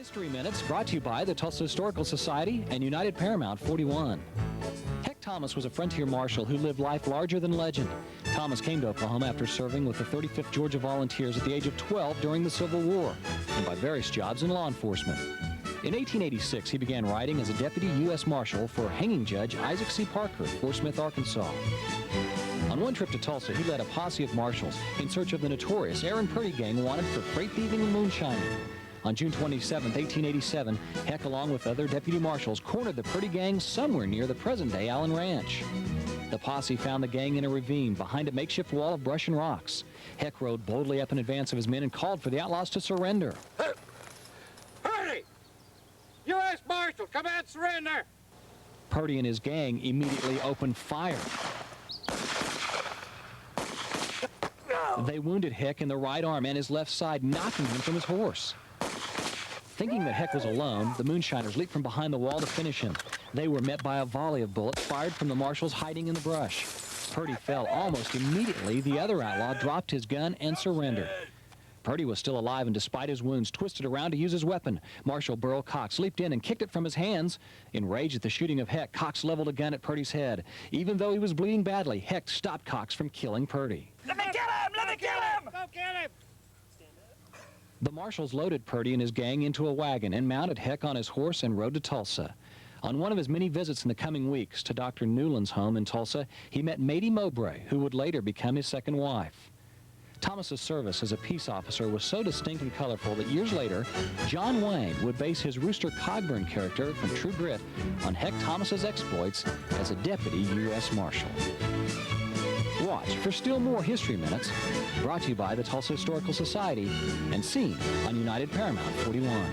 History Minutes brought to you by the Tulsa Historical Society and United Paramount 41. Heck Thomas was a frontier marshal who lived life larger than legend. Thomas came to Oklahoma after serving with the 35th Georgia Volunteers at the age of 12 during the Civil War and by various jobs in law enforcement. In 1886, he began riding as a deputy U.S. Marshal for hanging judge Isaac C. Parker of Fort Smith, Arkansas. On one trip to Tulsa, he led a posse of marshals in search of the notorious Aaron Purdy gang wanted for freight thieving and moonshining. On June 27, 1887, Heck, along with other deputy marshals, cornered the Purdy gang somewhere near the present-day Allen Ranch. The posse found the gang in a ravine behind a makeshift wall of brush and rocks. Heck rode boldly up in advance of his men and called for the outlaws to surrender. Purdy! U.S. Marshal, come out and surrender! Purdy and his gang immediately opened fire. They wounded Heck in the right arm and his left side, knocking him from his horse. Thinking that Heck was alone, the moonshiners leaped from behind the wall to finish him. They were met by a volley of bullets fired from the marshals hiding in the brush. Purdy fell almost immediately. The other outlaw dropped his gun and surrendered. Purdy was still alive and, despite his wounds, twisted around to use his weapon. Marshal Burl Cox leaped in and kicked it from his hands. Enraged at the shooting of Heck, Cox leveled a gun at Purdy's head. Even though he was bleeding badly, Heck stopped Cox from killing Purdy. Let me kill him! Let me kill him! Go kill him! The marshals loaded Purdy and his gang into a wagon and mounted Heck on his horse and rode to Tulsa. On one of his many visits in the coming weeks to Dr. Newland's home in Tulsa, he met Matey Mowbray, who would later become his second wife. Thomas's service as a peace officer was so distinct and colorful that years later, John Wayne would base his Rooster Cogburn character from True Grit on Heck Thomas's exploits as a deputy U.S. Marshal. Watch for still more History Minutes, brought to you by the Tulsa Historical Society and seen on United Paramount 41.